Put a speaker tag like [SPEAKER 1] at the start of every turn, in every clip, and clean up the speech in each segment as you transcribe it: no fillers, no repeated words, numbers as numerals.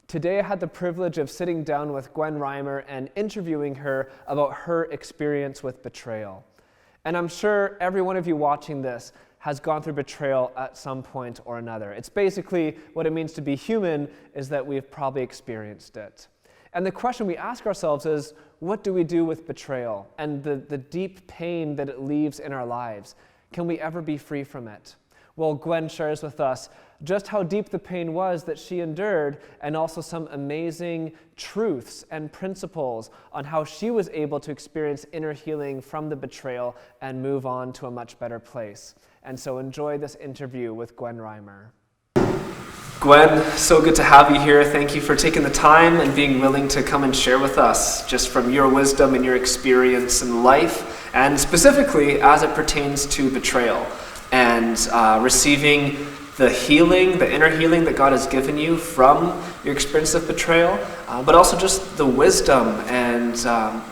[SPEAKER 1] Today I had the privilege of sitting down with Gwen Reimer and interviewing her about her experience with betrayal. And I'm sure every one of you watching this has gone through betrayal at some point or another. It's basically what it means to be human, is that we've probably experienced it. And the question we ask ourselves is, what do we do with betrayal and the deep pain that it leaves in our lives? Can we ever be free from it? Well, Gwen shares with us just how deep the pain was that she endured, and also some amazing truths and principles on how she was able to experience inner healing from the betrayal and move on to a much better place. And so enjoy this interview with Gwen Reimer. Gwen, so good to have you here. Thank you for taking the time and being willing to come and share with us just from your wisdom and your experience in life, and specifically as it pertains to betrayal and receiving the healing, the inner healing that God has given you from your experience of betrayal, but also just the wisdom and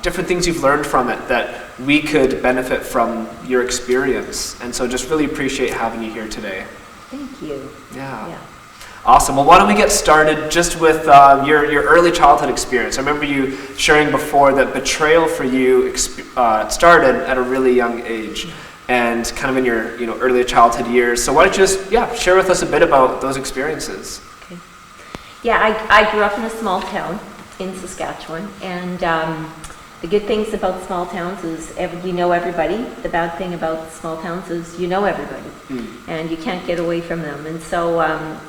[SPEAKER 1] different things you've learned from it that we could benefit from your experience. And so just really appreciate having you here today.
[SPEAKER 2] Thank you.
[SPEAKER 1] Yeah. Awesome. Well, why don't we get started just with your early childhood experience. I remember you sharing before that betrayal for you started at a really young age, and kind of in your early childhood years. So why don't you just share with us a bit about those experiences?
[SPEAKER 2] Okay. Yeah, I grew up in a small town in Saskatchewan, and the good things about small towns is you know everybody. The bad thing about small towns is you know everybody, and you can't get away from them. And so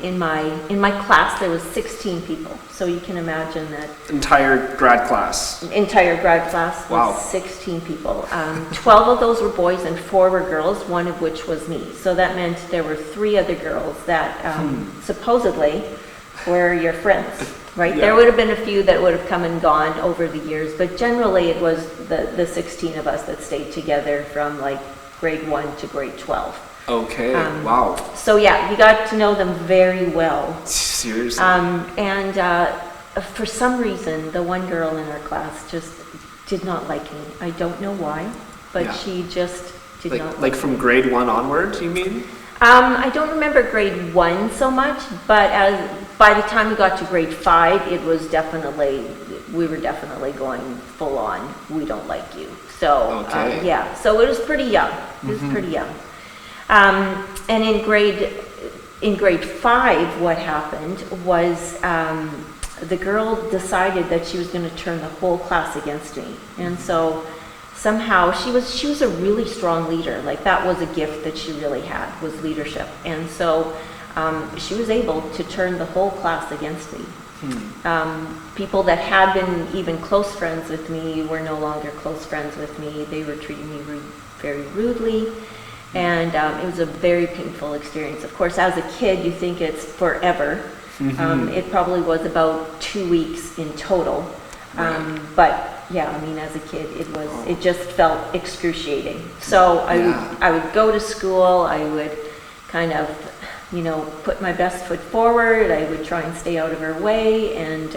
[SPEAKER 2] in my class there was 16 people. So you can imagine that
[SPEAKER 1] entire grad class was
[SPEAKER 2] wow. 16 people. 12 of those were boys and 4 were girls, one of which was me. So that meant there were 3 other girls that supposedly were your friends. Right, yeah. There would have been a few that would have come and gone over the years, but generally it was the 16 of us that stayed together from like grade 1 to grade 12.
[SPEAKER 1] Okay, wow.
[SPEAKER 2] So yeah, you got to know them very well.
[SPEAKER 1] Seriously?
[SPEAKER 2] For some reason, the one girl in our class just did not like me. I don't know why, but she just did not like
[SPEAKER 1] from grade 1 onward, you mean?
[SPEAKER 2] I don't remember grade 1 so much, but by the time we got to grade 5, we were definitely going full on, we don't like you. So, so it was pretty young. And in grade 5, what happened was the girl decided that she was going to turn the whole class against me. And so somehow she was a really strong leader. Like, that was a gift that she really had, was leadership. And so she was able to turn the whole class against me. People that had been even close friends with me were no longer close friends with me. They were treating me very rudely, and it was a very painful experience. Of course, as a kid, you think it's forever. It probably was about 2 weeks in total. But yeah, I mean, as a kid, it just felt excruciating. So I would go to school. I would kind of, put my best foot forward. I would try and stay out of her way, and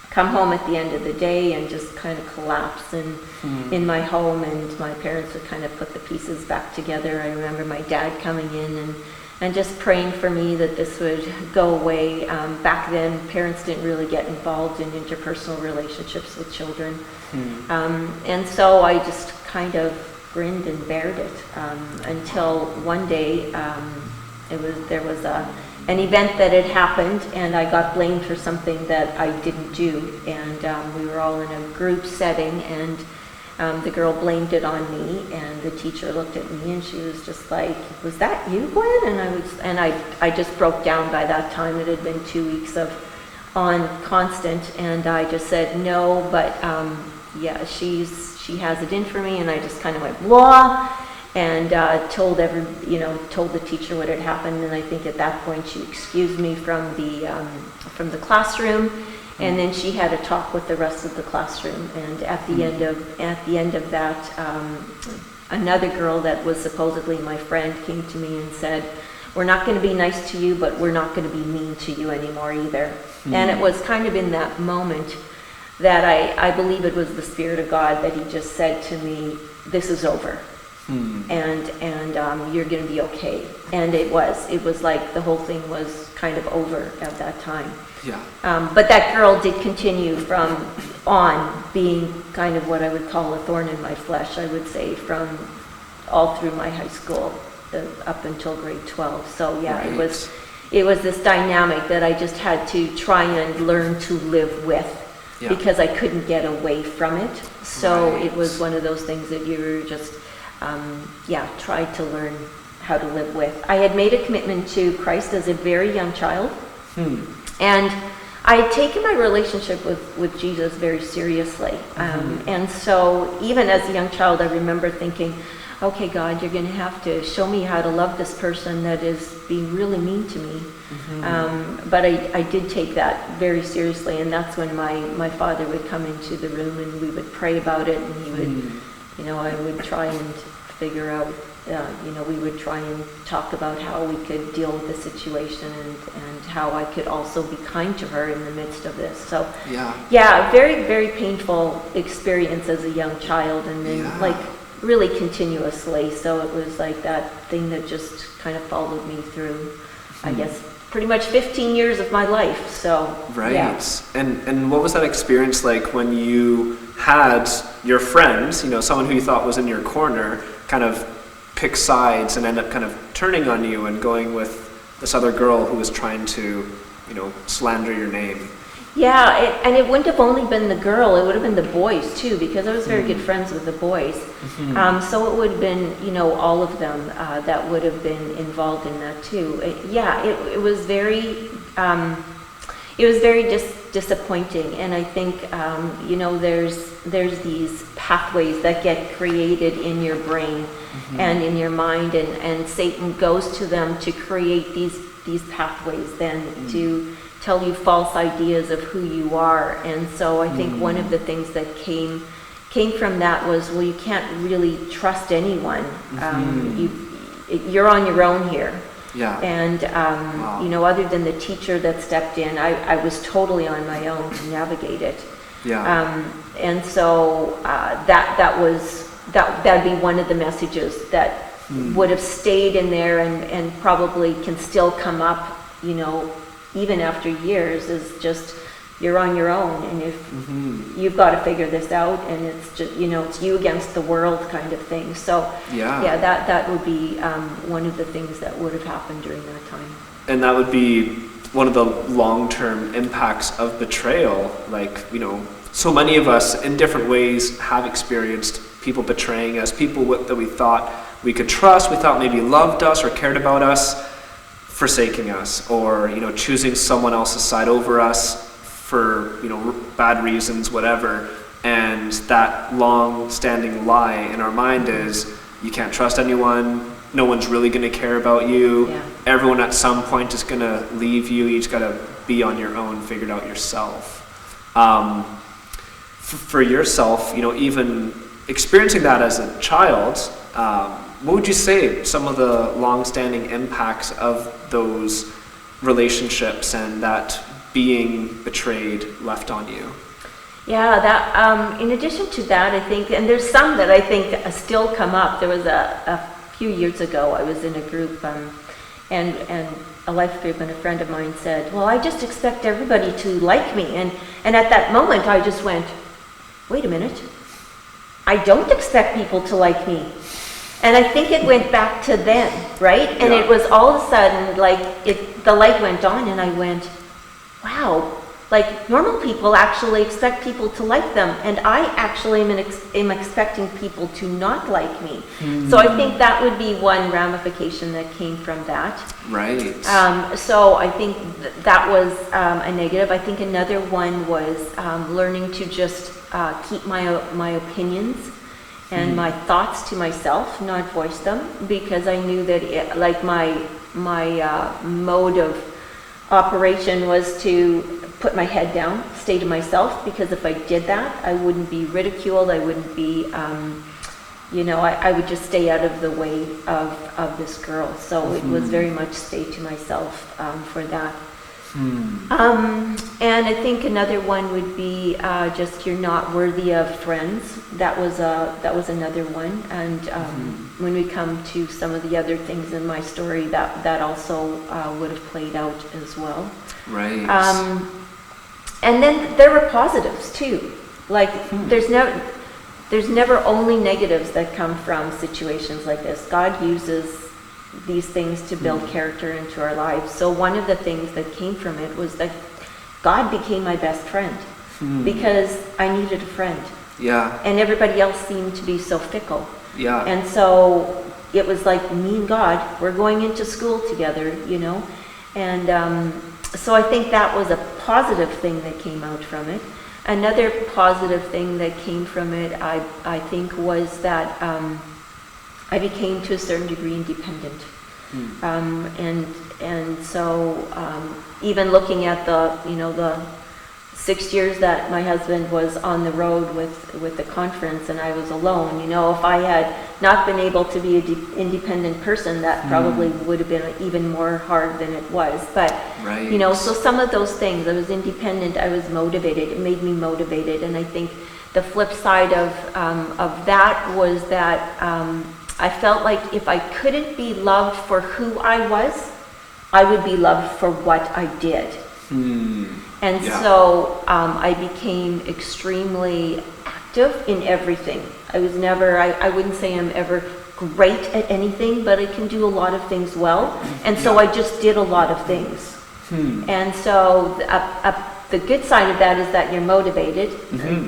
[SPEAKER 2] come home at the end of the day and just kind of collapse in my home, and my parents would kind of put the pieces back together. I remember my dad coming in and just praying for me that this would go away. Back then, parents didn't really get involved in interpersonal relationships with children. And so I just kind of grinned and bared it until one day there was an event that had happened, and I got blamed for something that I didn't do. And we were all in a group setting, and the girl blamed it on me, and the teacher looked at me and she was just like, "Was that you, Gwen?" And I just broke down by that time. It had been 2 weeks of on constant, and I just said no, but she has it in for me. And I just kind of went blah, and told the teacher what had happened. And I think at that point she excused me from the classroom. And then she had a talk with the rest of the classroom, and at the end of that, another girl that was supposedly my friend came to me and said, "We're not going to be nice to you, but we're not going to be mean to you anymore either." And it was kind of in that moment that I believe it was the Spirit of God that He just said to me, "This is over." and you're going to be okay. And it was like the whole thing was kind of over at that time.
[SPEAKER 1] Yeah.
[SPEAKER 2] But that girl did continue from on being kind of what I would call a thorn in my flesh, I would say, from all through my high school up until grade 12. So yeah,
[SPEAKER 1] Right.
[SPEAKER 2] it was this dynamic that I just had to try and learn to live with, because I couldn't get away from it. So
[SPEAKER 1] Right.
[SPEAKER 2] it was one of those things that you were just, tried to learn how to live with. I had made a commitment to Christ as a very young child. And I had taken my relationship with Jesus very seriously. And so even as a young child, I remember thinking, okay, God, you're going to have to show me how to love this person that is being really mean to me. But I did take that very seriously, and that's when my father would come into the room and we would pray about it, and he would, I would try and figure out, we would try and talk about how we could deal with the situation and how I could also be kind to her in the midst of this. So, very, very painful experience as a young child, and then really continuously. So it was like that thing that just kind of followed me through, I guess, pretty much 15 years of my life. So,
[SPEAKER 1] right.
[SPEAKER 2] Yeah.
[SPEAKER 1] And what was that experience like when you had your friends, someone who you thought was in your corner, kind of pick sides and end up kind of turning on you and going with this other girl who was trying to, slander your name?
[SPEAKER 2] Yeah, and it wouldn't have only been the girl, it would have been the boys too, because I was very good friends with the boys. So it would have been, all of them that would have been involved in that too. It was very, disappointing. And I think, there's these pathways that get created in your brain and in your mind, and Satan goes to them to create these pathways then to tell you false ideas of who you are. And so I think one of the things that came from that was, well, you can't really trust anyone. You're on your own here.
[SPEAKER 1] Yeah.
[SPEAKER 2] And, other than the teacher that stepped in, I was totally on my own to navigate it.
[SPEAKER 1] Yeah.
[SPEAKER 2] And so that'd be one of the messages that would have stayed in there and probably can still come up, even after years, is just, you're on your own, and if you've got to figure this out, and it's just, it's you against the world kind of thing. So that would be one of the things that would have happened during that time.
[SPEAKER 1] And that would be one of the long-term impacts of betrayal. Like, so many of us in different ways have experienced people betraying us, people that we thought we could trust, we thought maybe loved us or cared about us, forsaking us, or choosing someone else's side over us for bad reasons, whatever. And that long-standing lie in our mind is, you can't trust anyone, no one's really going to care about you, everyone at some point is going to leave you, you just got to be on your own, figure it out yourself. For yourself, even experiencing that as a child, what would you say some of the long-standing impacts of those relationships and that being betrayed left on you?
[SPEAKER 2] Yeah, that in addition to that, I think, and there's some that I think still come up. There was a few years ago, I was in a group, and a life group, and a friend of mine said, well, I just expect everybody to like me. And at that moment, I just went, wait a minute, I don't expect people to like me. And I think it went back to then, right? And it was all of a sudden, like, the light went on, and I went, wow, like, normal people actually expect people to like them, and I actually am expecting people to not like me. So I think that would be one ramification that came from that.
[SPEAKER 1] Right.
[SPEAKER 2] So I think that was a negative. I think another one was learning to just keep my opinions and my thoughts to myself, not voice them, because I knew that my mode of operation was to put my head down, stay to myself, because if I did that, I wouldn't be ridiculed, I wouldn't be, I would just stay out of the way of this girl. So it was very much stay to myself for that. And I think another one would be just you're not worthy of friends. That was another one. And when we come to some of the other things in my story, that also would have played out as well.
[SPEAKER 3] Right.
[SPEAKER 2] And then there were positives too. Like there's never only negatives that come from situations like this. God uses these things to build character into our lives. So one of the things that came from it was that God became my best friend because I needed a friend.
[SPEAKER 3] Yeah.
[SPEAKER 2] And everybody else seemed to be so fickle.
[SPEAKER 3] Yeah.
[SPEAKER 2] And so it was like me and God, we're going into school together, you know. And so I think that was a positive thing that came out from it. Another positive thing that came from it, I think, was that I became to a certain degree independent. And so even looking at the 6 years that my husband was on the road with the conference and I was alone, if I had not been able to be an independent person, that probably would have been even more hard than it was. But,
[SPEAKER 3] right.
[SPEAKER 2] So some of those things, I was independent, I was motivated, it made me motivated. And I think the flip side of that was that I felt like if I couldn't be loved for who I was, I would be loved for what I did. And so I became extremely active in everything. I was never, I wouldn't say I'm ever great at anything, but I can do a lot of things well. And so I just did a lot of things. And so the good side of that is that you're motivated.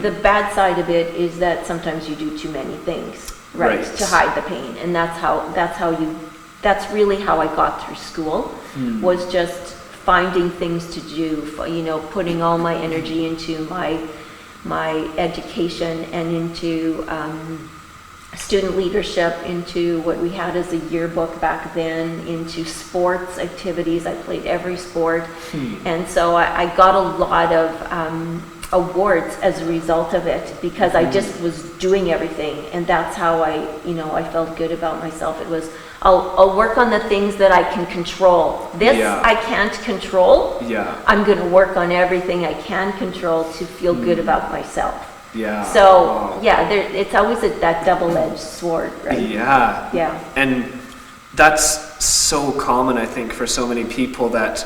[SPEAKER 2] The bad side of it is that sometimes you do too many things, right. to hide the pain. And that's really how I got through school, was just finding things to do, putting all my energy into my education and into student leadership, into what we had as a yearbook back then, into sports activities. I played every sport. And so I got a lot of awards as a result of it, because I just was doing everything. And that's how I felt good about myself. It was, I'll work on the things that I can control. This I can't control. I'm going to work on everything I can control to feel good about myself. So it's always that double-edged sword, right?
[SPEAKER 3] And that's so common, I think, for so many people, that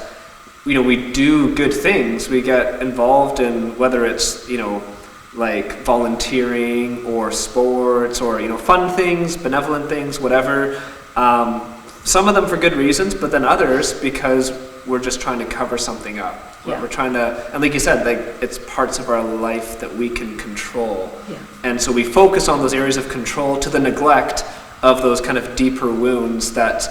[SPEAKER 3] we do good things, we get involved in, whether it's like volunteering or sports or fun things, benevolent things, whatever. Some of them for good reasons, but then others because we're just trying to cover something up. We're trying to, and like you said, it's parts of our life that we can control. And so we focus on those areas of control to the neglect of those kind of deeper wounds that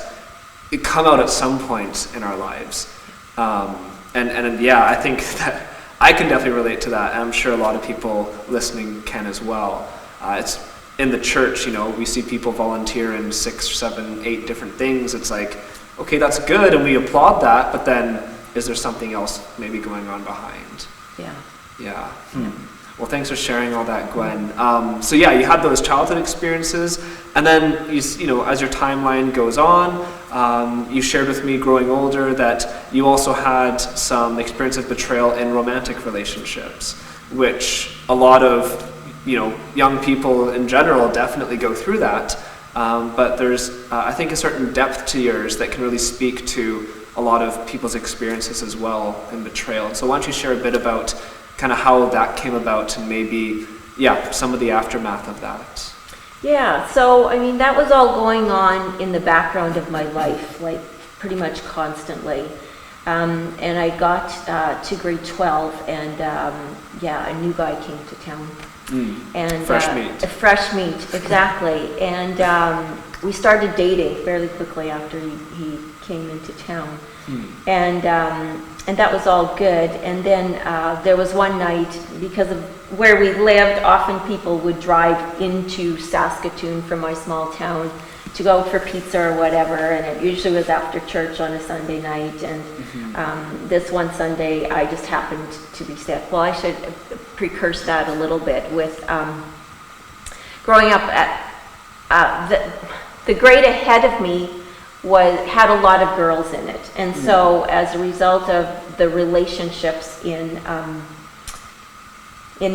[SPEAKER 3] come out at some point in our lives. I think that I can definitely relate to that. And I'm sure a lot of people listening can as well. It's in the church, we see people volunteer in 6, 7, 8 different things. It's like, okay, that's good, and we applaud that, but then is there something else maybe going on behind? Well, thanks for sharing all that, Gwen. So you had those childhood experiences, and then as your timeline goes on, you shared with me growing older that you also had some experience of betrayal in romantic relationships, which a lot of young people in general definitely go through that. But there's, I think, a certain depth to yours that can really speak to a lot of people's experiences as well in betrayal. And so why don't you share a bit about kind of how that came about and maybe, some of the aftermath of that.
[SPEAKER 2] So, that was all going on in the background of my life, like pretty much constantly. And I got to grade 12, and a new guy came to town. And fresh meat, exactly. And we started dating fairly quickly after he came into town. And that was all good. And then there was one night, because of where we lived, often people would drive into Saskatoon from my small town to go out for pizza or whatever, and it usually was after church on a Sunday night. And this one Sunday, I just happened to be sick. Well, I should precurse that a little bit with growing up at the grade ahead of me had a lot of girls in it, and so as a result of the relationships in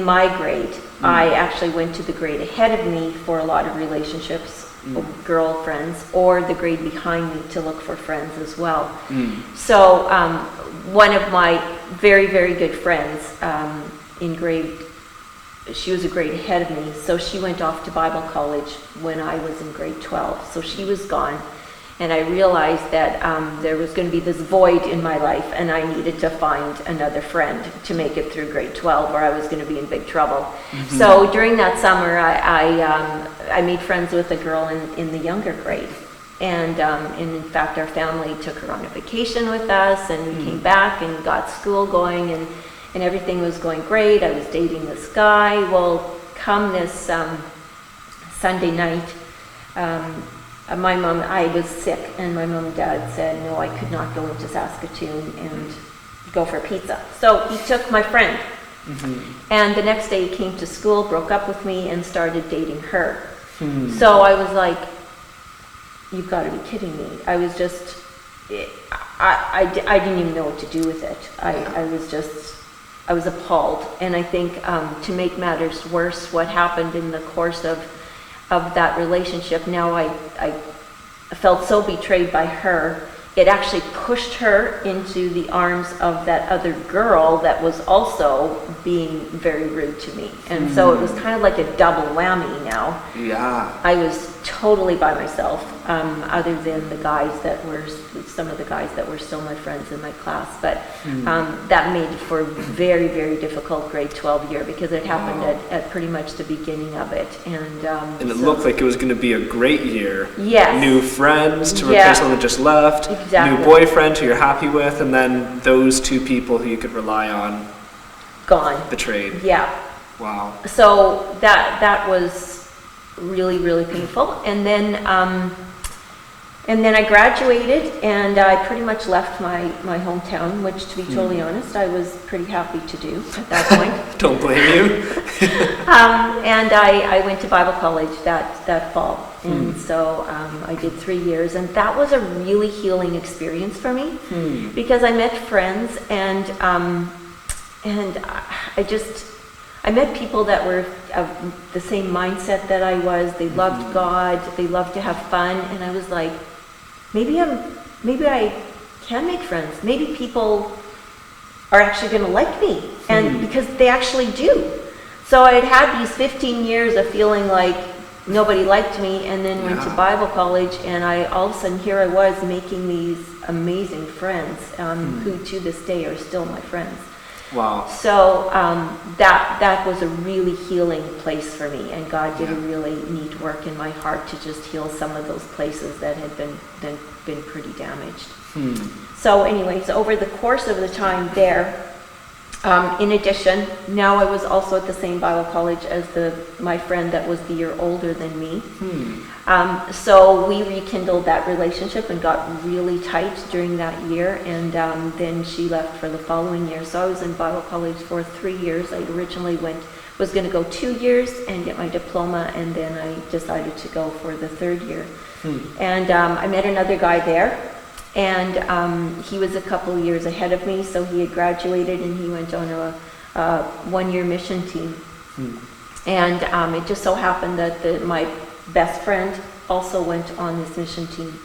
[SPEAKER 2] my grade. I actually went to the grade ahead of me for a lot of relationships, girlfriends, or the grade behind me to look for friends as well. So one of my very, very good friends she was a grade ahead of me, so she went off to Bible college when I was in grade 12. So she was gone, and I realized that there was going to be this void in my life, and I needed to find another friend to make it through grade 12, or I was going to be in big trouble. So during that summer, I made friends with a girl in the younger grade. And in fact, our family took her on a vacation with us, and we came back and got school going, and everything was going great. I was dating this guy. Well, come this Sunday night, I was sick, and my mom and dad said, no, I could not go into Saskatoon and go for pizza. So he took my friend. And the next day he came to school, broke up with me, and started dating her. So I was like, you've got to be kidding me. I was just, I didn't even know what to do with it. I was appalled. And I think to make matters worse, what happened in the course of that relationship, now I felt so betrayed by her. It actually pushed her into the arms of that other girl that was also being very rude to me. And so it was kind of like a double whammy now.
[SPEAKER 3] Yeah.
[SPEAKER 2] I was totally by myself, other than some of the guys that were still my friends in my class. But that made for a very, very difficult grade 12 year, because it happened at pretty much the beginning of it. And
[SPEAKER 3] it looked like it was going to be a great year.
[SPEAKER 2] Yes.
[SPEAKER 3] New friends to replace one that just left.
[SPEAKER 2] Exactly.
[SPEAKER 3] New boyfriend who you're happy with, and then those two people who you could rely on.
[SPEAKER 2] Gone.
[SPEAKER 3] Betrayed.
[SPEAKER 2] Yeah.
[SPEAKER 3] Wow.
[SPEAKER 2] So that was really, really painful. And then I graduated, and I pretty much left my hometown, which, to be totally honest, I was pretty happy to do at that point.
[SPEAKER 3] Don't blame you.
[SPEAKER 2] And I went to Bible college that fall. And so I did 3 years, and that was a really healing experience for me, because I met friends, and I met people that were of the same mindset that I was. They loved God, they loved to have fun, and I was like, maybe I can make friends. Maybe people are actually going to like me, and because they actually do. So I had these 15 years of feeling like nobody liked me, and then went to Bible college, and all of a sudden here I was making these amazing friends, who to this day are still my friends.
[SPEAKER 3] Wow.
[SPEAKER 2] So that was a really healing place for me, and God did a really neat work in my heart to just heal some of those places that had been pretty damaged. So anyways, over the course of the time there, in addition, now I was also at the same Bible college as my friend that was the year older than me. So we rekindled that relationship and got really tight during that year, and then she left for the following year. So I was in Bible college for 3 years. I originally was going to go 2 years and get my diploma, and then I decided to go for the 3rd year. And I met another guy there. And he was a couple of years ahead of me, so he had graduated, and he went on a 1-year mission team. And it just so happened that my best friend also went on this mission team.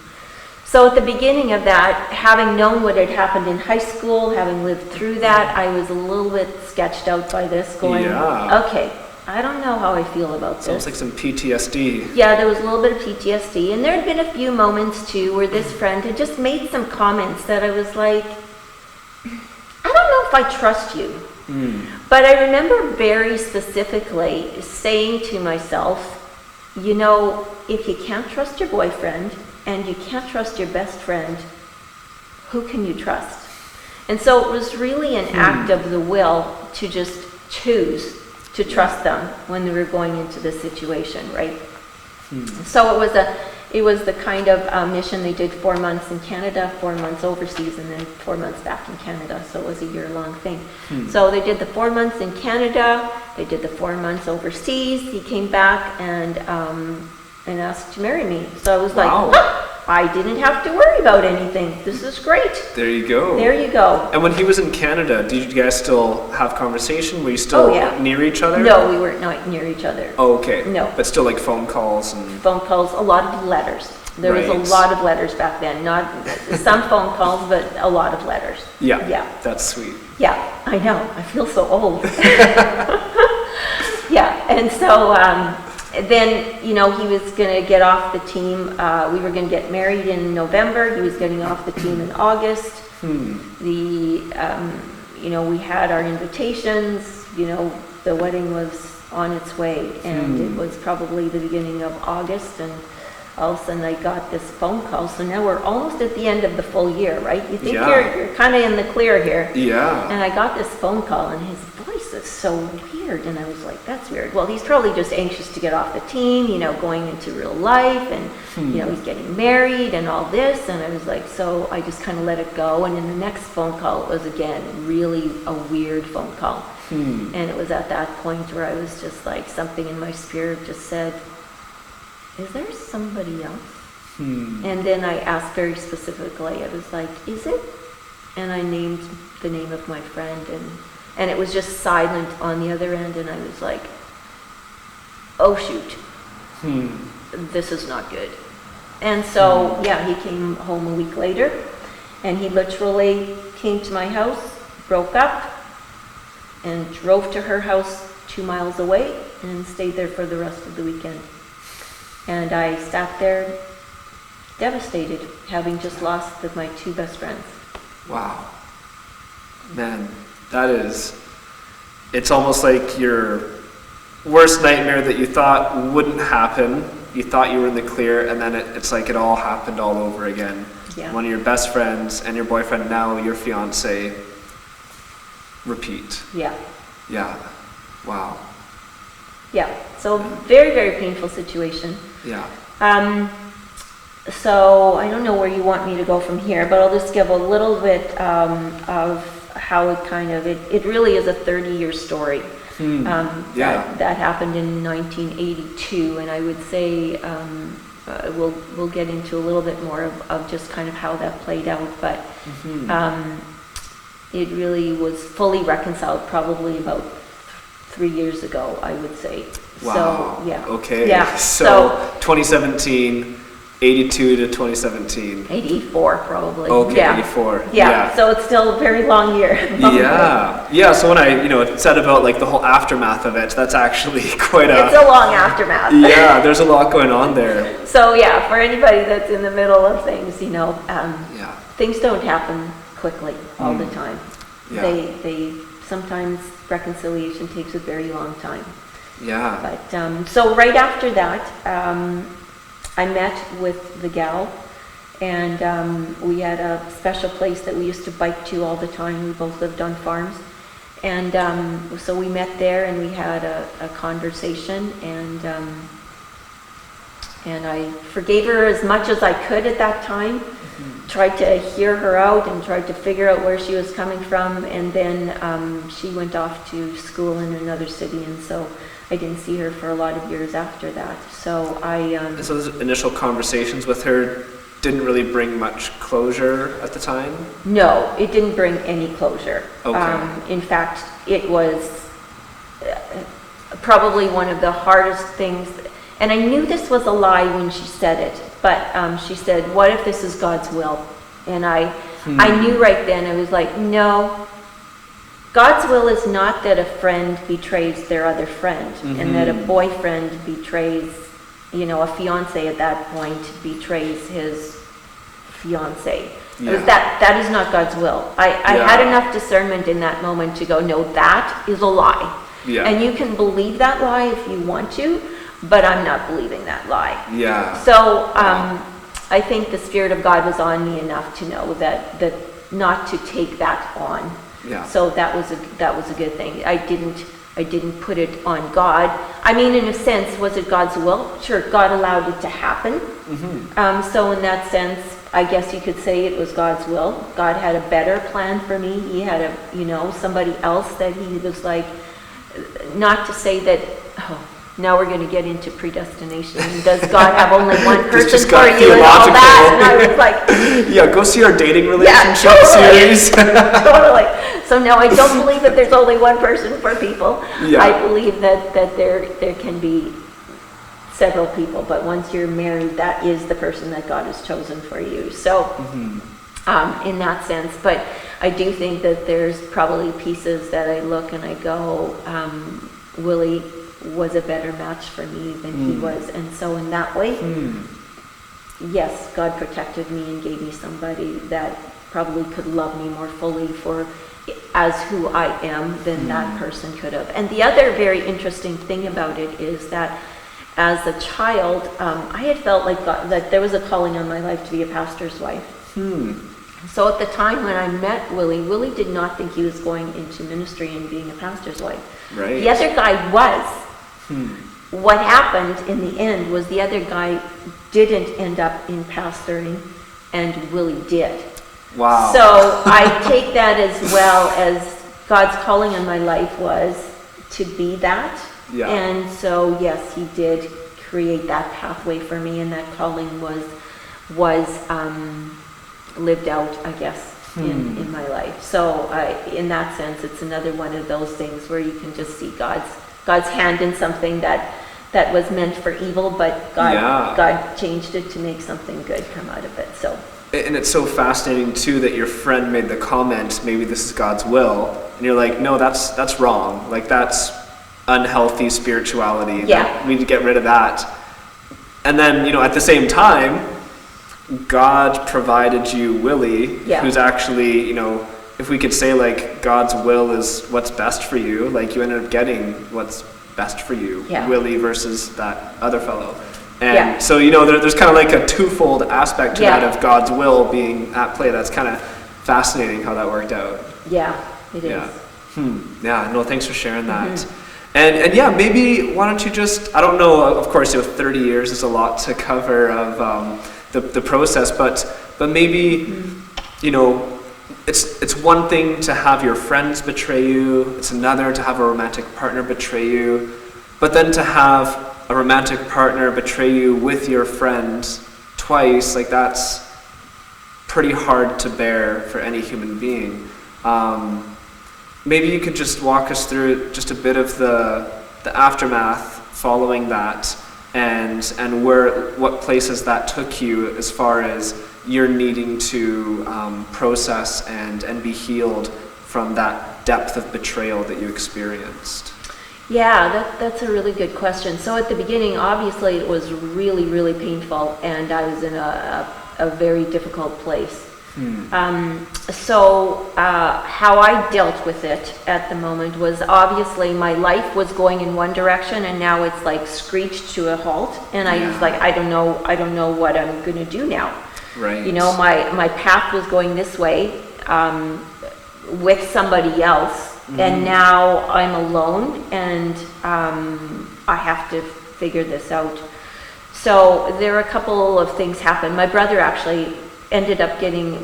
[SPEAKER 2] So at the beginning of that, having known what had happened in high school, having lived through that, I was a little bit sketched out by this, going, okay, I don't know how I feel about this.
[SPEAKER 3] Sounds like some PTSD.
[SPEAKER 2] Yeah, there was a little bit of PTSD. And there had been a few moments, too, where this friend had just made some comments that I was like, I don't know if I trust you. But I remember very specifically saying to myself, you know, if you can't trust your boyfriend and you can't trust your best friend, who can you trust? And so it was really an act of the will to just choose to trust them when they were going into this situation, right? So it was the kind of mission. They did 4 months in Canada, 4 months overseas, and then 4 months back in Canada. So it was a year-long thing. So they did the 4 months in Canada. They did the 4 months overseas. He came back and asked to marry me. So I was like, what? I didn't have to worry about anything. This is great.
[SPEAKER 3] There you go.
[SPEAKER 2] There you go.
[SPEAKER 3] And when he was in Canada, did you guys still have conversation? Were you still near each other?
[SPEAKER 2] No, we weren't not near each other.
[SPEAKER 3] Oh, okay.
[SPEAKER 2] No.
[SPEAKER 3] But still like phone calls and...
[SPEAKER 2] Phone calls, a lot of letters. There was a lot of letters back then. Not some phone calls, but a lot of letters.
[SPEAKER 3] Yeah.
[SPEAKER 2] Yeah.
[SPEAKER 3] That's sweet.
[SPEAKER 2] Yeah, I know. I feel so old. Yeah, and so then, you know, he was going to get off the team. We were going to get married in November. He was getting off the team in August. You know, we had our invitations. You know, the wedding was on its way, and it was probably the beginning of August, and all of a sudden I got this phone call. So now we're almost at the end of the full year, right? You think you're kind of in the clear here.
[SPEAKER 3] Yeah.
[SPEAKER 2] And I got this phone call, and his voice is so weird, and I was like, that's weird. Well, he's probably just anxious to get off the team, you know, going into real life, and you know, he's getting married and all this. And I was like, so I just kind of let it go. And then the next phone call, it was again really a weird phone call. And it was at that point where I was just like, something in my spirit just said, is there somebody else? And then I asked very specifically, I was like, is it? And I named the name of my friend, and it was just silent on the other end, and I was like, oh shoot, this is not good. And so, yeah, he came home a week later, and he literally came to my house, broke up, and drove to her house 2 miles away, and stayed there for the rest of the weekend. And I sat there devastated, having just lost my 2 best friends.
[SPEAKER 3] Wow. Man, that is, it's almost like your worst nightmare that you thought wouldn't happen. You thought you were in the clear, and then it's like it all happened all over again.
[SPEAKER 2] Yeah.
[SPEAKER 3] One of your best friends and your boyfriend, now your fiance, repeat.
[SPEAKER 2] Yeah.
[SPEAKER 3] Yeah. Wow.
[SPEAKER 2] Yeah. So very, very painful situation.
[SPEAKER 3] Yeah.
[SPEAKER 2] So I don't know where you want me to go from here, but I'll just give a little bit of how it kind of, it really is a 30-year story. That happened in 1982, and I would say we'll get into a little bit more of just kind of how that played out, but it really was fully reconciled probably about 3 years ago, I would say.
[SPEAKER 3] Wow.
[SPEAKER 2] So, yeah.
[SPEAKER 3] Okay.
[SPEAKER 2] Yeah.
[SPEAKER 3] So 2017, 82 to 2017.
[SPEAKER 2] 84 probably.
[SPEAKER 3] Okay,
[SPEAKER 2] yeah.
[SPEAKER 3] 84.
[SPEAKER 2] Yeah. So it's still a very long year.
[SPEAKER 3] Yeah. So when I, said about like the whole aftermath of it, that's actually quite
[SPEAKER 2] It's a long aftermath.
[SPEAKER 3] Yeah, there's a lot going on there.
[SPEAKER 2] So yeah, for anybody that's in the middle of things, things don't happen quickly all the time.
[SPEAKER 3] Yeah.
[SPEAKER 2] They sometimes reconciliation takes a very long time.
[SPEAKER 3] Yeah.
[SPEAKER 2] But so right after that, I met with the gal, and we had a special place that we used to bike to all the time. We both lived on farms, and so we met there, and we had a conversation, and I forgave her as much as I could at that time. Tried to hear her out and tried to figure out where she was coming from, and then she went off to school in another city, and so I didn't see her for a lot of years after that. So
[SPEAKER 3] So those initial conversations with her didn't really bring much closure at the time?
[SPEAKER 2] No, it didn't bring any closure.
[SPEAKER 3] Okay.
[SPEAKER 2] In fact, it was probably one of the hardest things, and I knew this was a lie when she said it, but she said, what if this is God's will? And I knew right then, I was like, no, God's will is not that a friend betrays their other friend, and that a boyfriend betrays, a fiance at that point betrays his fiance.
[SPEAKER 3] Yeah.
[SPEAKER 2] That is not God's will. I had enough discernment in that moment to go, no, that is a lie.
[SPEAKER 3] Yeah.
[SPEAKER 2] And you can believe that lie if you want to, but I'm not believing that lie.
[SPEAKER 3] Yeah.
[SPEAKER 2] So I think the Spirit of God was on me enough to know that not to take that on.
[SPEAKER 3] Yeah.
[SPEAKER 2] So that was a good thing. I didn't put it on God. I mean, in a sense, was it God's will? Sure, God allowed it to happen. So in that sense, I guess you could say it was God's will. God had a better plan for me. He had somebody else that he was like, not to say that, now we're going to get into predestination. And does God have only one person
[SPEAKER 3] just
[SPEAKER 2] for
[SPEAKER 3] got
[SPEAKER 2] you and all that? And I was like,
[SPEAKER 3] yeah, go see our dating relationship
[SPEAKER 2] totally.
[SPEAKER 3] series.
[SPEAKER 2] Totally. So no, I don't believe that there's only one person for people.
[SPEAKER 3] Yeah.
[SPEAKER 2] I believe that there can be several people, but once you're married, that is the person that God has chosen for you. So in that sense, but I do think that there's probably pieces that I look and I go, Willie was a better match for me than he was. And so in that way, yes, God protected me and gave me somebody that probably could love me more fully for as who I am than that person could have. And the other very interesting thing about it is that as a child, I had felt like God, that there was a calling on my life to be a pastor's wife. So at the time when I met Willie did not think he was going into ministry and being a pastor's wife.
[SPEAKER 3] Right.
[SPEAKER 2] The other guy was. What happened in the end was the other guy didn't end up in pastoring, and Willie did.
[SPEAKER 3] Wow.
[SPEAKER 2] So I take that as well as God's calling on my life was to be that.
[SPEAKER 3] Yeah.
[SPEAKER 2] And so yes, he did create that pathway for me, and that calling was lived out, I guess, in my life. So in that sense, it's another one of those things where you can just see God's hand in something that was meant for evil, but God changed it to make something good come out of it. So.
[SPEAKER 3] And it's so fascinating too that your friend made the comment, maybe this is God's will, and you're like, no, that's wrong. Like that's unhealthy spirituality.
[SPEAKER 2] Yeah.
[SPEAKER 3] We need to get rid of that. And then, at the same time, God provided you Willie, who's actually, if we could say like God's will is what's best for you, like you ended up getting what's best for you, Willie versus that other fellow. And so, there's kind of like a twofold aspect to that of God's will being at play. That's kind of fascinating how that worked out.
[SPEAKER 2] Yeah, it is.
[SPEAKER 3] Yeah, no, thanks for sharing that. And yeah, maybe why don't you just, I don't know, of course, 30 years is a lot to cover of the process, but maybe, it's one thing to have your friends betray you, it's another to have a romantic partner betray you, but then to have a romantic partner betray you with your friend twice, like that's pretty hard to bear for any human being. Maybe you could just walk us through just a bit of the aftermath following that, and what places that took you as far as you're needing to process and be healed from that depth of betrayal that you experienced.
[SPEAKER 2] Yeah, that's a really good question. So at the beginning, obviously it was really, really painful, and I was in a very difficult place. So how I dealt with it at the moment was obviously my life was going in one direction, and now it's like screeched to a halt, and I was like, I don't know what I'm going to do now.
[SPEAKER 3] Right.
[SPEAKER 2] My path was going this way with somebody else, and now I'm alone, and I have to figure this out. So there are a couple of things happened. My brother actually ended up getting,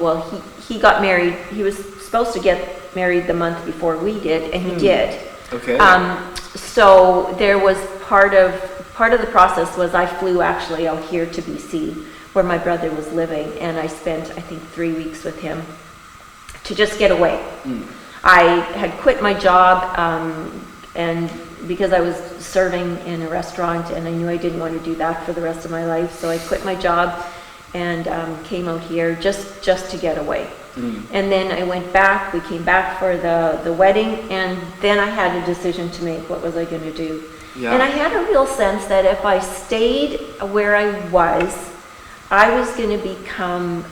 [SPEAKER 2] he got married. He was supposed to get married the month before we did, and he did.
[SPEAKER 3] Okay.
[SPEAKER 2] So there was part of the process was I flew actually out here to BC where my brother was living, and I spent I think 3 weeks with him to just get away. I had quit my job, and because I was serving in a restaurant, and I knew I didn't want to do that for the rest of my life, so I quit my job and came out here just to get away. And then I went back. We came back for the wedding, and then I had a decision to make. What was I going to do? Yeah. And I had a real sense that if I stayed where I was going to become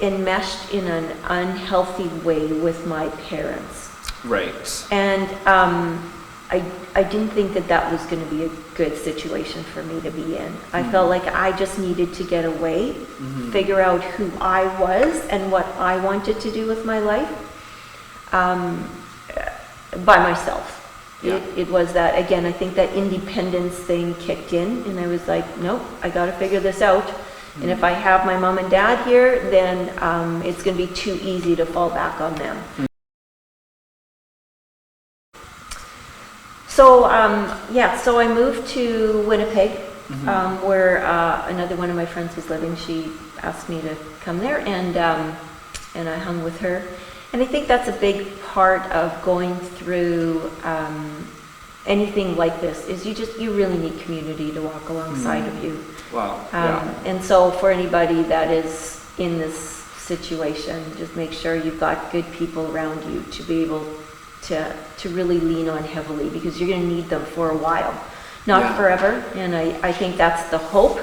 [SPEAKER 2] enmeshed in an unhealthy way with my parents.
[SPEAKER 3] Right.
[SPEAKER 2] And I didn't think that was going to be a good situation for me to be in. I felt like I just needed to get away, figure out who I was and what I wanted to do with my life by myself. Yeah. It was that, again, I think that independence thing kicked in, and I was like, nope, I got to figure this out. And if I have my mom and dad here, then it's going to be too easy to fall back on them. So, so I moved to Winnipeg, where another one of my friends was living. She asked me to come there, and I hung with her. And I think that's a big part of going through anything like this, is you really need community to walk alongside of you.
[SPEAKER 3] Wow.
[SPEAKER 2] And so for anybody that is in this situation, just make sure you've got good people around you to be able to really lean on heavily, because you're going to need them for a while, not forever. And I think that's the hope,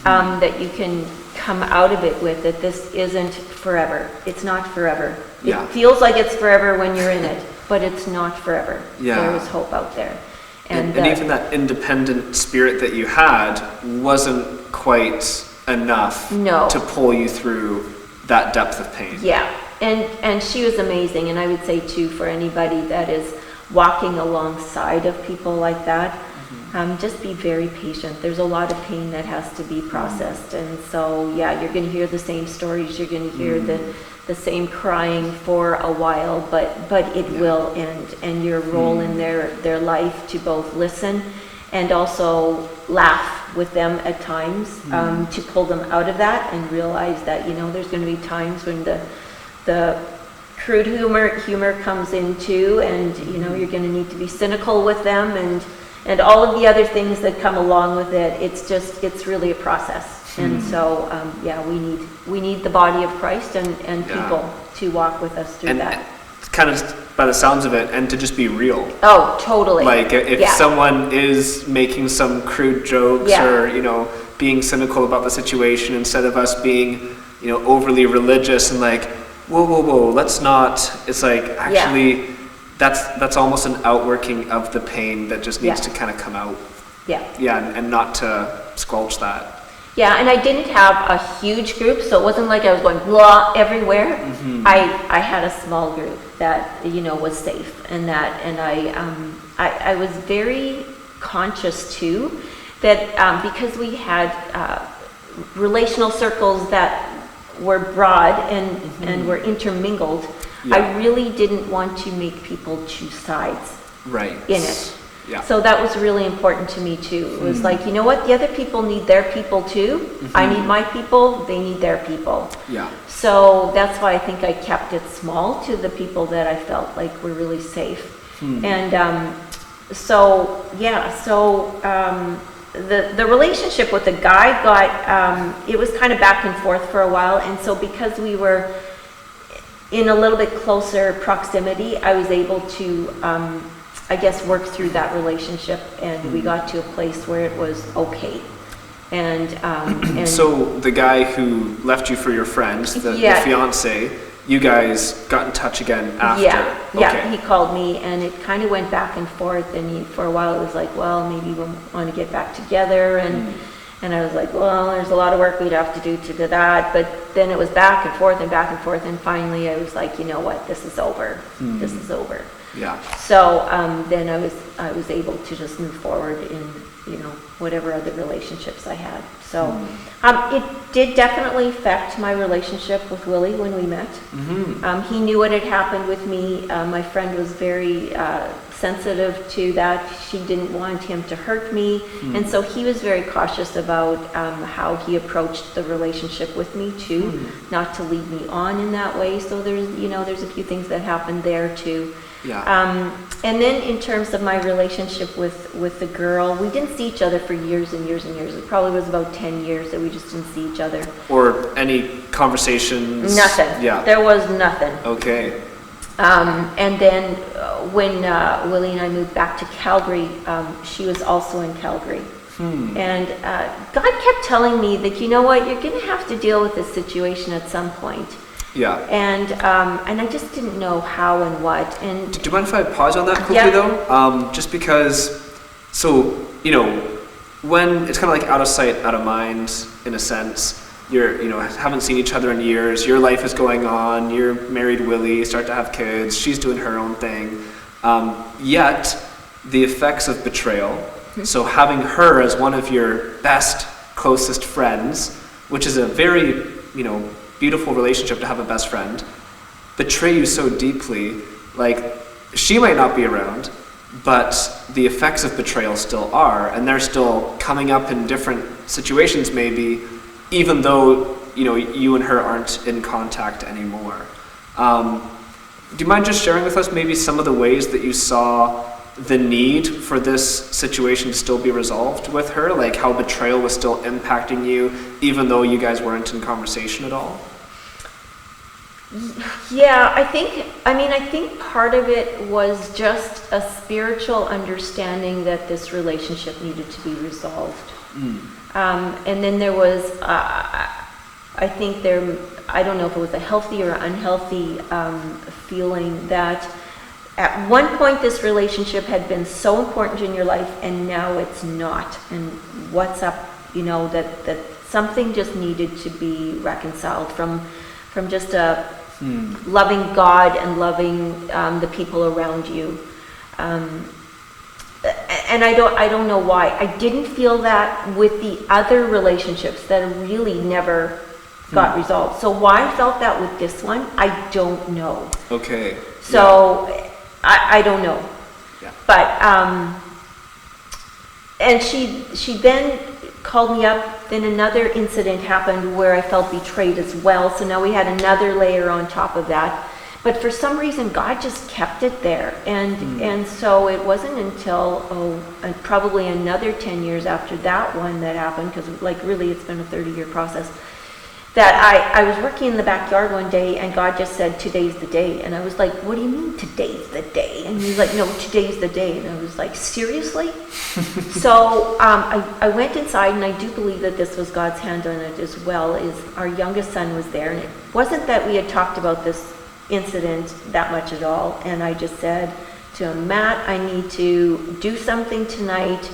[SPEAKER 2] that you can come out of it with, that this isn't forever. It's not forever.
[SPEAKER 3] Yeah.
[SPEAKER 2] It feels like it's forever when you're in it, but it's not forever.
[SPEAKER 3] Yeah.
[SPEAKER 2] There is hope out there.
[SPEAKER 3] And even that independent spirit that you had wasn't quite enough to pull you through that depth of pain.
[SPEAKER 2] Yeah. And she was amazing. And I would say too, for anybody that is walking alongside of people like that, just be very patient. There's a lot of pain that has to be processed. And so, you're going to hear the same stories. You're going to hear the same crying for a while, but it will end. And your role in their life to both listen and also laugh with them at times, to pull them out of that and realize that, there's going to be times when the crude humor comes in too, and you're going to need to be cynical with them and all of the other things that come along with it. It's really a process. And so we need the body of Christ and people to walk with us through that.
[SPEAKER 3] Kind of by the sounds of it, and to just be real.
[SPEAKER 2] Oh, totally.
[SPEAKER 3] Like if someone is making some crude jokes or being cynical about the situation, instead of us being overly religious and like, whoa, let's not. It's like, actually, that's almost an outworking of the pain that just needs to kind of come out. And not to squelch that.
[SPEAKER 2] Yeah, and I didn't have a huge group, so it wasn't like I was going blah everywhere. I had a small group that was safe, and I was very conscious too that because we had relational circles that were broad and were intermingled, I really didn't want to make people choose sides in it. So that was really important to me too. It was like, you know what, the other people need their people too. I need my people, they need their people. So that's why I think I kept it small to the people that I felt like were really safe. And the relationship with the guy got, it was kind of back and forth for a while. And so because we were in a little bit closer proximity, I was able to, work through that relationship, and we got to a place where it was okay. And
[SPEAKER 3] so the guy who left you for your friends, the fiance, you guys got in touch again after?
[SPEAKER 2] He called me, and it kind of went back and forth, and for a while it was like, well, maybe we want to get back together, and I was like, well, there's a lot of work we'd have to do to that, but then it was back and forth, and finally I was like, you know what, this is over. This is over. So then I was able to just move forward in whatever other relationships I had. So it did definitely affect my relationship with Willie when we met. He knew what had happened with me. My friend was very sensitive to that. She didn't want him to hurt me, and so he was very cautious about how he approached the relationship with me too, not to lead me on in that way. So there's a few things that happened there too. And then in terms of my relationship with the girl, we didn't see each other for years and years and years. It probably was about 10 years that we just didn't see each other.
[SPEAKER 3] Or any conversations?
[SPEAKER 2] Nothing. There was nothing.
[SPEAKER 3] Okay.
[SPEAKER 2] And then when Willie and I moved back to Calgary, she was also in Calgary. And God kept telling me that, you know what, you're going to have to deal with this situation at some point. And I just didn't know how and what. And
[SPEAKER 3] do you mind if I pause on that quickly though? Just because, when it's kind of like out of sight, out of mind, in a sense. Haven't seen each other in years. Your life is going on. You're married, Willie. You start to have kids. She's doing her own thing. Yet, the effects of betrayal. So having her as one of your best, closest friends, which is a very, beautiful relationship to have a best friend, betray you so deeply. Like, she might not be around, but the effects of betrayal still are, and they're still coming up in different situations maybe, even though you and her aren't in contact anymore. Do you mind just sharing with us maybe some of the ways that you saw the need for this situation to still be resolved with her, like how betrayal was still impacting you even though you guys weren't in conversation at all?
[SPEAKER 2] Yeah, I think part of it was just a spiritual understanding that this relationship needed to be resolved. And then there was, I don't know if it was a healthy or unhealthy feeling that at one point this relationship had been so important in your life and now it's not. And what's up, that something just needed to be reconciled from just a loving God and loving the people around you. And I don't know why. I didn't feel that with the other relationships that really never got resolved. So why I felt that with this one, I don't know.
[SPEAKER 3] Okay.
[SPEAKER 2] So I don't know.
[SPEAKER 3] Yeah.
[SPEAKER 2] But and she then called me up. Then another incident happened where I felt betrayed as well. So now we had another layer on top of that. But for some reason, God just kept it there. And so it wasn't until, probably another 10 years after that one that happened, because really it's been a 30-year process, that I was working in the backyard one day and God just said, "Today's the day." And I was like, "What do you mean today's the day?" And he's like, "No, today's the day." And I was like, "Seriously?" So I went inside, and I do believe that this was God's hand on it as well, is our youngest son was there. And it wasn't that we had talked about this incident that much at all. And I just said to him, "Matt, I need to do something tonight.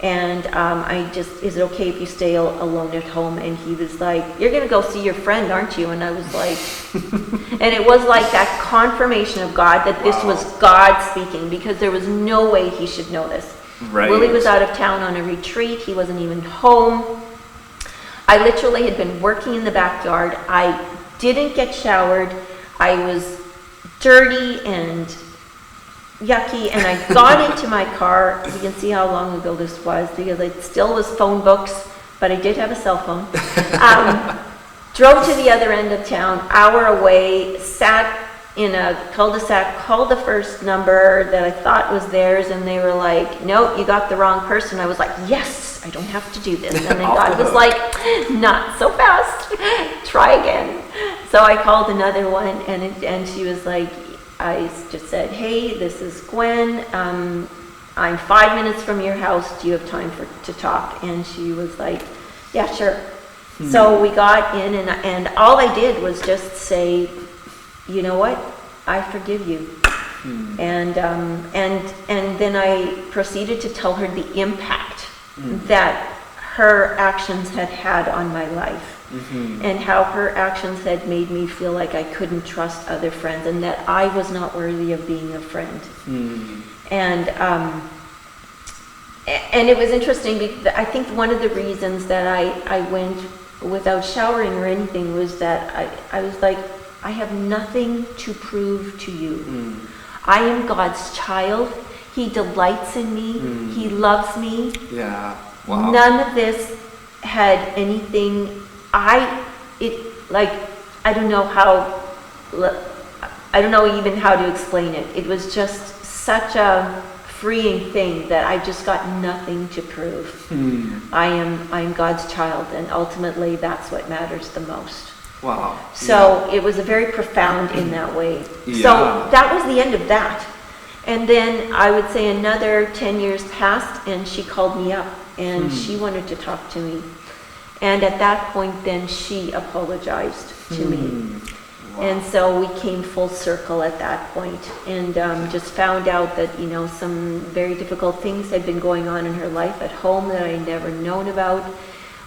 [SPEAKER 2] And is it okay if you stay alone at home?" And he was like, "You're going to go see your friend, aren't you?" And I was like, and it was like that confirmation of God that this was God speaking, because there was no way he should know this.
[SPEAKER 3] Right.
[SPEAKER 2] Willie was out of town on a retreat. He wasn't even home. I literally had been working in the backyard. I didn't get showered. I was dirty and yucky, and I got into my car. You can see how long ago this was, because it still was phone books, but I did have a cell phone. Drove to the other end of town, hour away, sat in a cul-de-sac, called the first number that I thought was theirs, and they were like, "No, you got the wrong person." I was like, "Yes, I don't have to do this." And then God was like, "Not so fast, try again." So I called another one, and she was like, I just said, "Hey, this is Gwen. I'm 5 minutes from your house. Do you have time to talk?" And she was like, "Yeah, sure." So we got in, and all I did was just say, "You know what? I forgive you." And then I proceeded to tell her the impact that her actions had had on my life. And how her actions had made me feel like I couldn't trust other friends, and that I was not worthy of being a friend. And it was interesting, because I think one of the reasons that I went without showering or anything was that I was like, I have nothing to prove to you. I am God's child. He delights in me. He loves me.
[SPEAKER 3] Yeah. Wow.
[SPEAKER 2] None of this had anything. I don't know even how to explain it. It was just such a freeing thing that I just got nothing to prove. I am God's child, and ultimately that's what matters the most.
[SPEAKER 3] Wow.
[SPEAKER 2] So it was a very profound in that way.
[SPEAKER 3] Yeah.
[SPEAKER 2] So that was the end of that. And then I would say another 10 years passed, and she called me up, and she wanted to talk to me. And at that point, then she apologized to me. Wow. And so we came full circle at that point, and just found out that, some very difficult things had been going on in her life at home that I had never known about,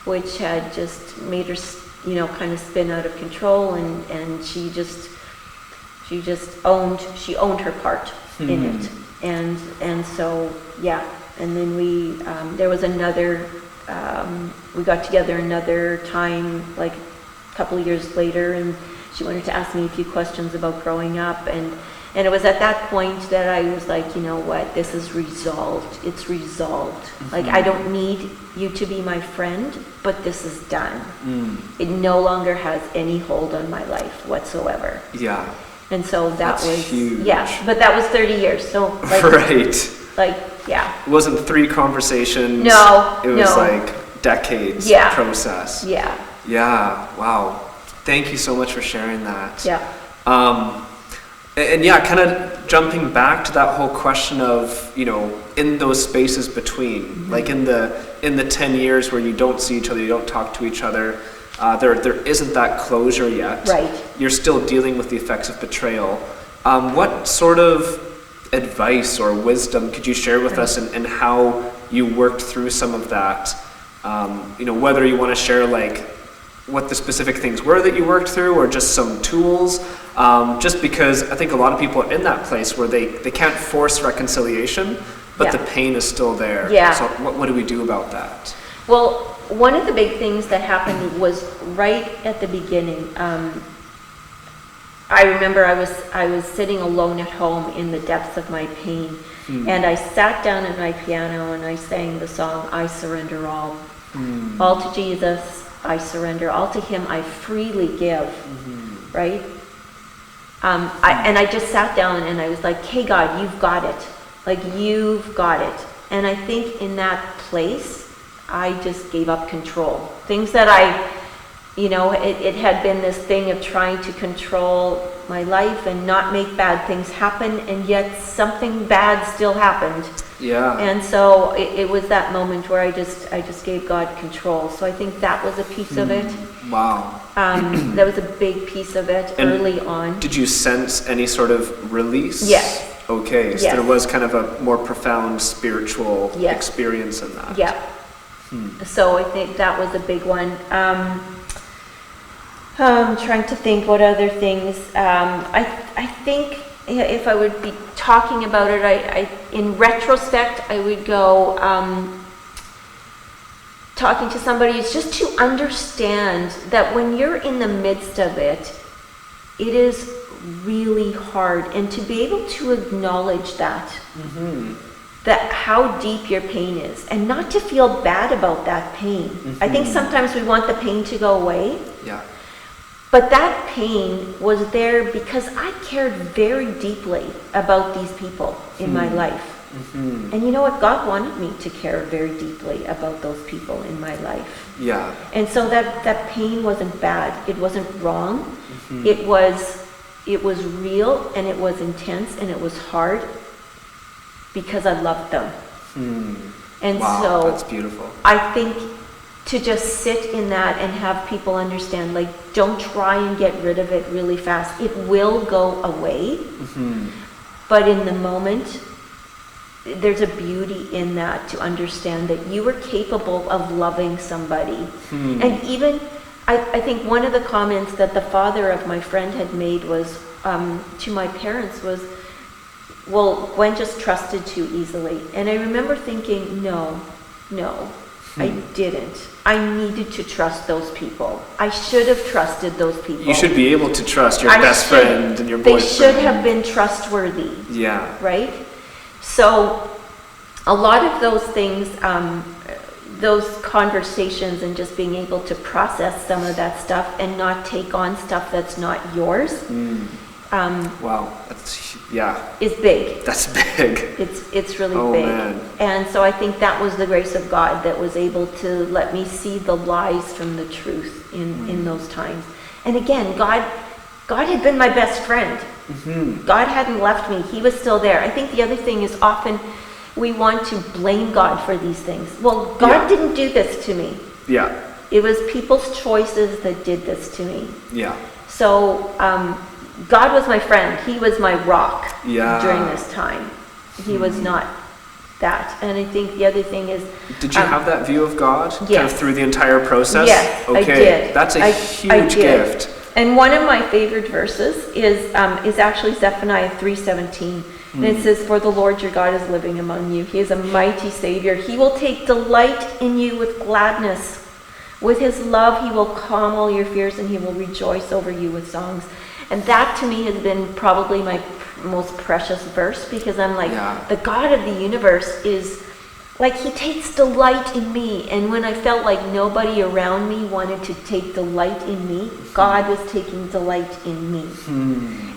[SPEAKER 2] which had just made her, kind of spin out of control, and she owned her part in it. And so, yeah. And then there was another, we got together another time, like a couple of years later, and she wanted to ask me a few questions about growing up, and And it was at that point that I was like, you know what, this is resolved. It's resolved. Like, I don't need you to be my friend, but this is done. It no longer has any hold on my life whatsoever.
[SPEAKER 3] Yeah.
[SPEAKER 2] And so
[SPEAKER 3] That's
[SPEAKER 2] was
[SPEAKER 3] huge.
[SPEAKER 2] Yeah, but that was 30 years. So like,
[SPEAKER 3] Right.
[SPEAKER 2] like, yeah.
[SPEAKER 3] It wasn't 3 conversations.
[SPEAKER 2] No,
[SPEAKER 3] It was
[SPEAKER 2] no.
[SPEAKER 3] like decades
[SPEAKER 2] Yeah.
[SPEAKER 3] process.
[SPEAKER 2] Yeah.
[SPEAKER 3] Yeah. Wow. Thank you so much for sharing that.
[SPEAKER 2] Yeah.
[SPEAKER 3] And yeah, kind of jumping back to that whole question of, you know, in those spaces between, like in the 10 years where you don't see each other, you don't talk to each other, there isn't that closure yet.
[SPEAKER 2] Right.
[SPEAKER 3] You're still dealing with the effects of betrayal. What sort of advice or wisdom could you share with us in how you worked through some of that? You know, whether you want to share like what the specific things were that you worked through, or just some tools, just because I think a lot of people are in that place where they can't force reconciliation, but the pain is still there.
[SPEAKER 2] Yeah.
[SPEAKER 3] So what do we do about that?
[SPEAKER 2] Well, one of the big things that happened was right at the beginning. I remember I was sitting alone at home in the depths of my pain, and I sat down at my piano and I sang the song, I Surrender All. All to Jesus, I surrender. All to Him, I freely give. Right? And I just sat down and I was like, hey God, you've got it. Like, you've got it. And I think in that place, I just gave up control. Things that it had been this thing of trying to control my life and not make bad things happen, and yet something bad still happened.
[SPEAKER 3] Yeah.
[SPEAKER 2] And so it was that moment where I just gave God control. So I think that was a piece of it.
[SPEAKER 3] Wow.
[SPEAKER 2] That was a big piece of it early on.
[SPEAKER 3] Did you sense any sort of release?
[SPEAKER 2] Yes.
[SPEAKER 3] Okay, so
[SPEAKER 2] Yes.
[SPEAKER 3] there was kind of a more profound spiritual experience in that.
[SPEAKER 2] Yeah. So I think that was a big one. I'm trying to think what other things. I think if I would be talking about it, I in retrospect, I would go talking to somebody is just to understand that when you're in the midst of it, it is really hard, and to be able to acknowledge that, that how deep your pain is, and not to feel bad about that pain. I think sometimes we want the pain to go away.
[SPEAKER 3] Yeah.
[SPEAKER 2] But that pain was there because I cared very deeply about these people in my life. And you know what? God wanted me to care very deeply about those people in my life.
[SPEAKER 3] Yeah.
[SPEAKER 2] And so that pain wasn't bad. It wasn't wrong. It was real, and it was intense, and it was hard because I loved them. And
[SPEAKER 3] wow,
[SPEAKER 2] so
[SPEAKER 3] that's beautiful.
[SPEAKER 2] I think to just sit in that and have people understand, like, don't try and get rid of it really fast. It will go away. But in the moment, there's a beauty in that, to understand that you were capable of loving somebody. And even, I think one of the comments that the father of my friend had made was, to my parents was, well, Gwen just trusted too easily. And I remember thinking, no, I didn't. I needed to trust those people. I should have trusted those people.
[SPEAKER 3] You should be able to trust your best friend and your boyfriend.
[SPEAKER 2] They should have been trustworthy.
[SPEAKER 3] Yeah.
[SPEAKER 2] Right? So a lot of those things, those conversations, and just being able to process some of that stuff and not take on stuff that's not yours.
[SPEAKER 3] Wow, that's,
[SPEAKER 2] is big.
[SPEAKER 3] That's big.
[SPEAKER 2] It's really big.
[SPEAKER 3] Man.
[SPEAKER 2] And so I think that was the grace of God that was able to let me see the lies from the truth in those times. And again, God had been my best friend. God hadn't left me. He was still there. I think the other thing is, often we want to blame God for these things. Well, God didn't do this to me.
[SPEAKER 3] Yeah.
[SPEAKER 2] It was people's choices that did this to me.
[SPEAKER 3] Yeah.
[SPEAKER 2] So God was my friend. He was my rock during this time. He was not that. And I think the other thing is...
[SPEAKER 3] Did you have that view of God
[SPEAKER 2] yes.
[SPEAKER 3] kind of through the entire process?
[SPEAKER 2] Yes,
[SPEAKER 3] okay.
[SPEAKER 2] I did.
[SPEAKER 3] That's a huge gift.
[SPEAKER 2] And one of my favorite verses is actually Zephaniah 3:17. And it says, "For the Lord your God is living among you. He is a mighty Savior. He will take delight in you with gladness. With his love, he will calm all your fears, and he will rejoice over you with songs." And that to me has been probably most precious verse, because I'm like,
[SPEAKER 3] Yeah.
[SPEAKER 2] the God of the universe is like, he takes delight in me. And when I felt like nobody around me wanted to take delight in me, God was taking delight in me.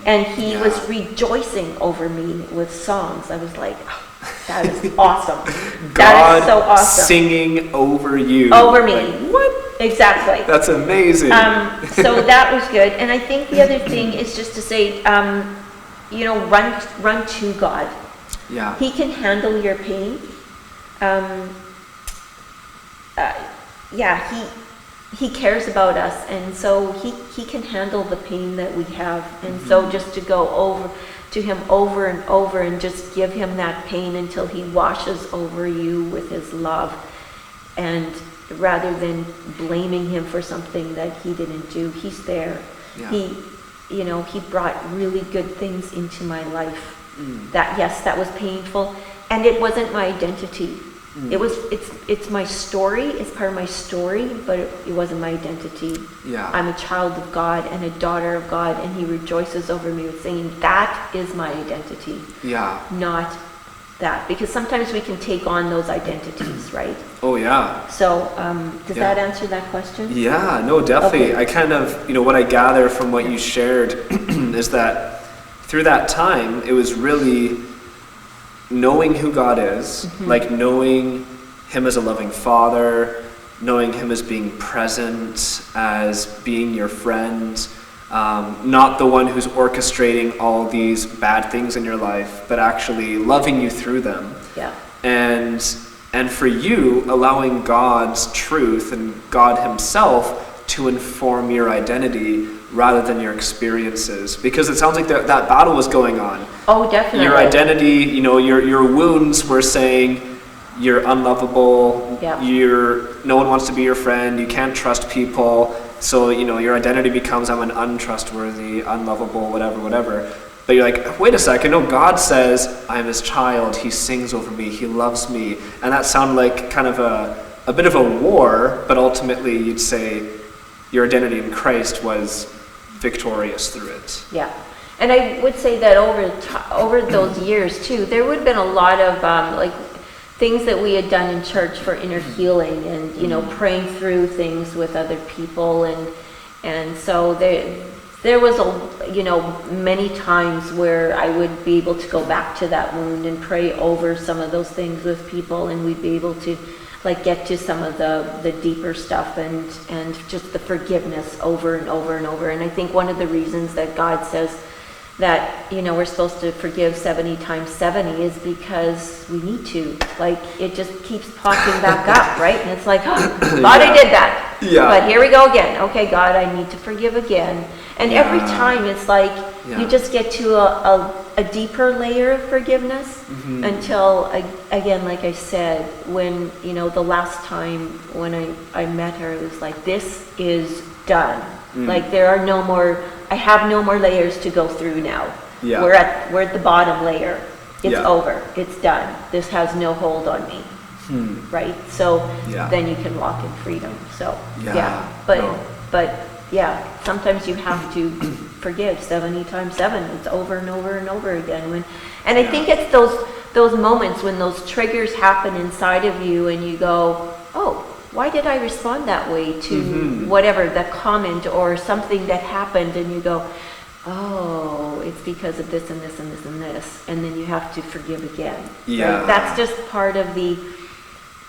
[SPEAKER 2] And he was rejoicing over me with songs. I was like, oh, that is awesome. That is so awesome.
[SPEAKER 3] Singing over you.
[SPEAKER 2] Over me.
[SPEAKER 3] Like, what?
[SPEAKER 2] Exactly.
[SPEAKER 3] That's amazing.
[SPEAKER 2] So that was good. And I think the other thing is just to say, run to God.
[SPEAKER 3] Yeah.
[SPEAKER 2] He can handle your pain. He cares about us, and so he can handle the pain that we have. And so just to go over to him over and over and just give him that pain until he washes over you with his love, and rather than blaming him for something that he didn't do, he's there.
[SPEAKER 3] Yeah.
[SPEAKER 2] He brought really good things into my life. That was painful, and it wasn't my identity. It's my story, it's part of my story, but it wasn't my identity.
[SPEAKER 3] Yeah.
[SPEAKER 2] I'm a child of God and a daughter of God, and he rejoices over me with saying, that is my identity.
[SPEAKER 3] Yeah.
[SPEAKER 2] Not that, because sometimes we can take on those identities, right?
[SPEAKER 3] Oh yeah.
[SPEAKER 2] So, does that answer that question?
[SPEAKER 3] Yeah, no, definitely.
[SPEAKER 2] Okay.
[SPEAKER 3] I kind of, what I gather from what you shared is that through that time, it was really knowing who God is, like knowing him as a loving father, knowing him as being present, as being your friend, not the one who's orchestrating all these bad things in your life, but actually loving you through them.
[SPEAKER 2] Yeah.
[SPEAKER 3] And for you, allowing God's truth and God himself to inform your identity rather than your experiences, because it sounds like that battle was going on.
[SPEAKER 2] Oh, definitely.
[SPEAKER 3] Your identity, your wounds were saying you're unlovable,
[SPEAKER 2] Yeah.
[SPEAKER 3] no one wants to be your friend, you can't trust people, so your identity becomes I'm an untrustworthy, unlovable, whatever. But you're like, wait a second, no, God says I'm his child, he sings over me, he loves me. And that sounded like kind of a bit of a war, but ultimately you'd say your identity in Christ was victorious through it.
[SPEAKER 2] Yeah. And I would say that over those years too, there would have been a lot of things that we had done in church for inner healing, and praying through things with other people, and so there was many times where I would be able to go back to that wound and pray over some of those things with people, and we'd be able to get to some of the deeper stuff and just the forgiveness over and over and over. And I think one of the reasons that God says that we're supposed to forgive 70 times 70 is because we need to. It just keeps popping back up, right? And it's like, oh, God, I did that.
[SPEAKER 3] Yeah.
[SPEAKER 2] But here we go again. Okay, God, I need to forgive again. And every time it's like you just get to a deeper layer of forgiveness until, again, like I said, when, the last time when I met her, it was like, this is done. There are no more, I have no more layers to go through now.
[SPEAKER 3] Yeah.
[SPEAKER 2] We're at the bottom layer. It's
[SPEAKER 3] Yeah.
[SPEAKER 2] over. It's done. This has no hold on me. Right? So then you can walk in freedom. So, but sometimes you have to forgive 70 times 7. It's over and over and over again. And I think it's those moments when those triggers happen inside of you and you go, oh, why did I respond that way to whatever, the comment or something that happened, and you go, oh, it's because of this and this and this and this, and then you have to forgive again.
[SPEAKER 3] Yeah.
[SPEAKER 2] Right? That's just part of the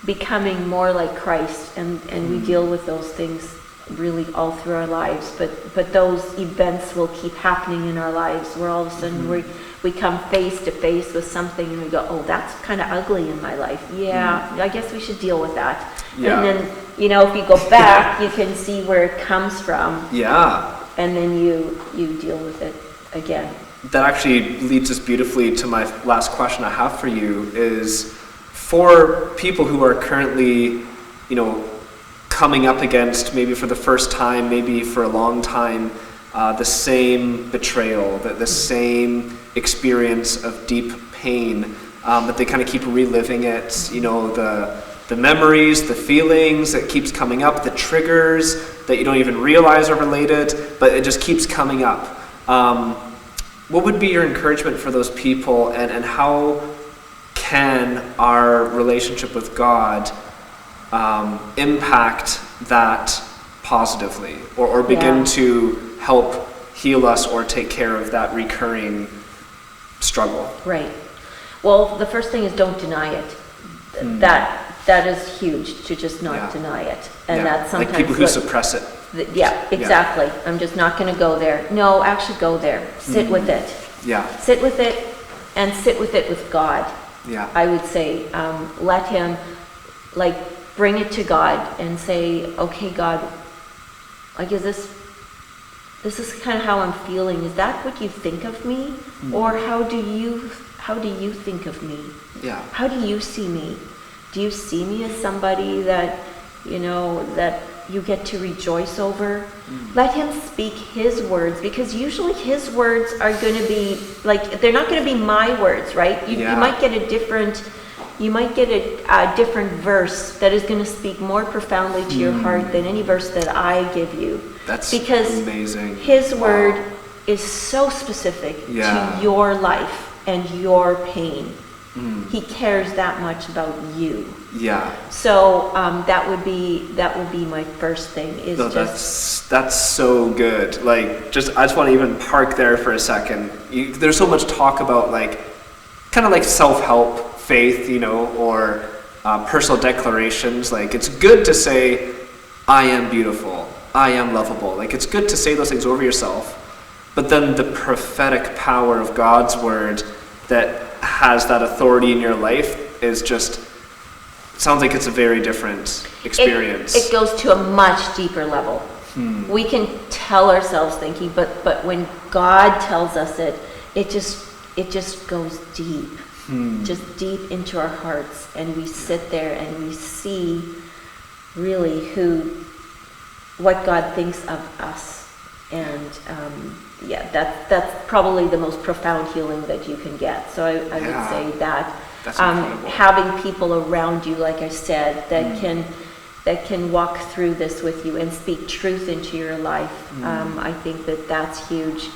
[SPEAKER 2] becoming more like Christ, and we deal with those things really all through our lives, but those events will keep happening in our lives where all of a sudden we come face to face with something and we go, oh, that's kind of ugly in my life. Yeah, I guess we should deal with that.
[SPEAKER 3] Yeah.
[SPEAKER 2] And then, if you go back, you can see where it comes from.
[SPEAKER 3] Yeah.
[SPEAKER 2] And then you deal with it again.
[SPEAKER 3] That actually leads us beautifully to my last question I have for you is, for people who are currently, coming up against, maybe for the first time, maybe for a long time, the same betrayal, the same experience of deep pain, but they kind of keep reliving it, the memories, the feelings that keeps coming up, the triggers that you don't even realize are related, but it just keeps coming up. what would be your encouragement for those people, and how can our relationship with God impact that positively, or begin to help heal us or take care of that recurring struggle?
[SPEAKER 2] Right. Well, the first thing is don't deny it. That is huge, to just not deny it. And that's sometimes
[SPEAKER 3] like people who suppress it.
[SPEAKER 2] Yeah, exactly.
[SPEAKER 3] Yeah.
[SPEAKER 2] I'm just not going to go there. No, actually go there. Sit with it.
[SPEAKER 3] Yeah.
[SPEAKER 2] Sit with it, and sit with it with God.
[SPEAKER 3] Yeah.
[SPEAKER 2] I would say, let him, like, bring it to God and say, okay, God, like, is this is kind of how I'm feeling. Is that what you think of me? Or how do you think of me?
[SPEAKER 3] Yeah.
[SPEAKER 2] How do you see me? Do you see me as somebody that, that you get to rejoice over? Let him speak his words, because usually his words are going to be, like, they're not going to be my words, right? You might get a different verse that is going to speak more profoundly to your heart than any verse that I give you.
[SPEAKER 3] That's
[SPEAKER 2] because
[SPEAKER 3] amazing.
[SPEAKER 2] His word is so specific to your life and your pain. He cares that much about you.
[SPEAKER 3] Yeah.
[SPEAKER 2] So that would be my first thing.
[SPEAKER 3] That's so good. Like, I just want to even park there for a second. There's so much talk about, like, kind of like self-help, faith, or personal declarations. Like, it's good to say, I am beautiful, I am lovable. Like, it's good to say those things over yourself. But then the prophetic power of God's word that has that authority in your life is just, sounds like it's a very different experience.
[SPEAKER 2] It goes to a much deeper level. We can tell ourselves thinking, but when God tells us it just goes deep. Just deep into our hearts, and we sit there and we see really what God thinks of us. And that's probably the most profound healing that you can get. So I would say that having people around you, like I said, that can walk through this with you and speak truth into your life. I think that's huge.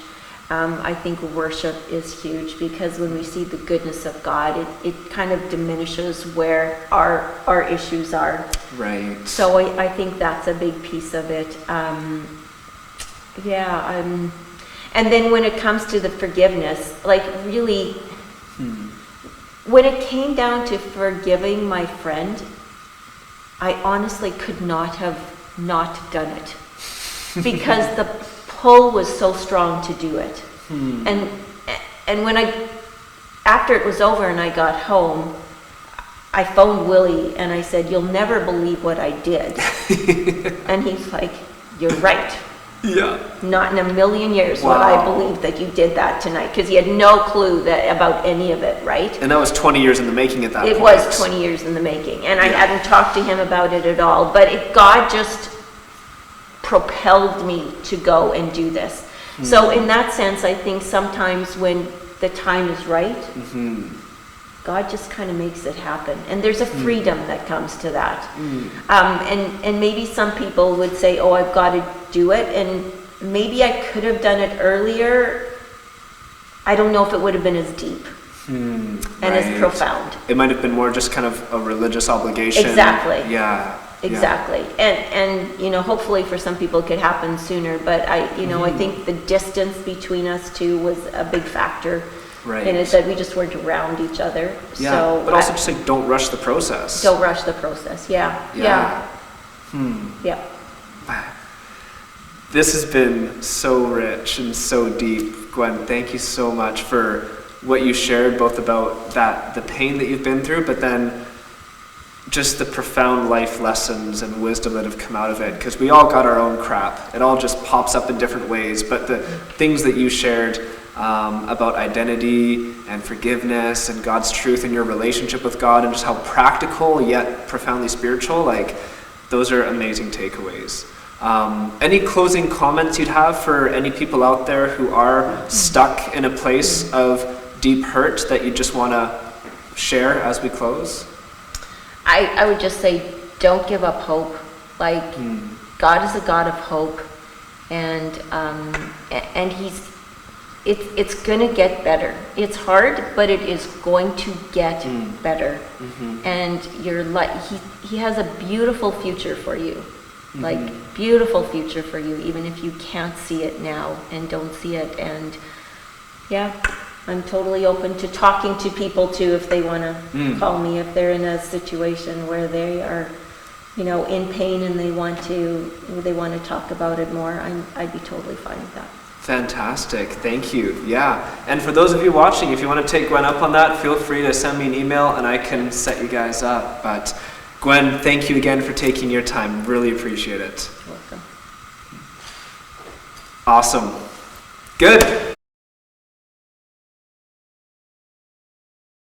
[SPEAKER 2] I think worship is huge, because when we see the goodness of God, it kind of diminishes where our issues are.
[SPEAKER 3] Right.
[SPEAKER 2] So I think that's a big piece of it. And then when it comes to the forgiveness, like, really, when it came down to forgiving my friend, I honestly could not have not done it, because the pull was so strong to do it. And when after it was over and I got home, I phoned Willie and I said, "You'll never believe what I did." And he's like, "You're right."
[SPEAKER 3] Yeah.
[SPEAKER 2] Not in a million years would I believe that you did that tonight, because he had no clue about any of it, right?
[SPEAKER 3] And that was 20 years in the making at that point.
[SPEAKER 2] It was 20 years in the making, and I hadn't talked to him about it at all, but God just propelled me to go and do this. So in that sense, I think sometimes when the time is right, God just kind of makes it happen. And there's a freedom that comes to that. And maybe some people would say, oh, I've got to do it. And maybe I could have done it earlier. I don't know if it would have been as deep and as profound.
[SPEAKER 3] It might have been more just kind of a religious obligation.
[SPEAKER 2] Exactly.
[SPEAKER 3] Yeah.
[SPEAKER 2] Exactly. And hopefully for some people it could happen sooner. But I think the distance between us two was a big factor.
[SPEAKER 3] Right.
[SPEAKER 2] And it said we just weren't around each other.
[SPEAKER 3] Yeah.
[SPEAKER 2] So
[SPEAKER 3] but also just like, don't rush the process.
[SPEAKER 2] Don't rush the process. Yeah.
[SPEAKER 3] This has been so rich and so deep, Gwen. Thank you so much for what you shared, both about the pain that you've been through, but then just the profound life lessons and wisdom that have come out of it. Because we all got our own crap. It all just pops up in different ways. But the things that you shared about identity and forgiveness and God's truth in your relationship with God, and just how practical yet profoundly spiritual, like, those are amazing takeaways. Any closing comments you'd have for any people out there who are stuck in a place of deep hurt that you just want to share as we close?
[SPEAKER 2] I would just say, don't give up hope. Like, God is a God of hope, and it's going to get better. It's hard, but it is going to get better. And he has a beautiful future for you. Like, beautiful future for you, even if you can't see it now and don't see it. And yeah, I'm totally open to talking to people too, if they want to call me, if they're in a situation where they are, you know, in pain and they want to talk about it more. I'd be totally fine with that.
[SPEAKER 3] Fantastic, thank you. Yeah, and for those of you watching, if you want to take Gwen up on that, feel free to send me an email and I can set you guys up. But Gwen, thank you again for taking your time. Really appreciate it.
[SPEAKER 2] You're welcome.
[SPEAKER 3] Awesome. Good.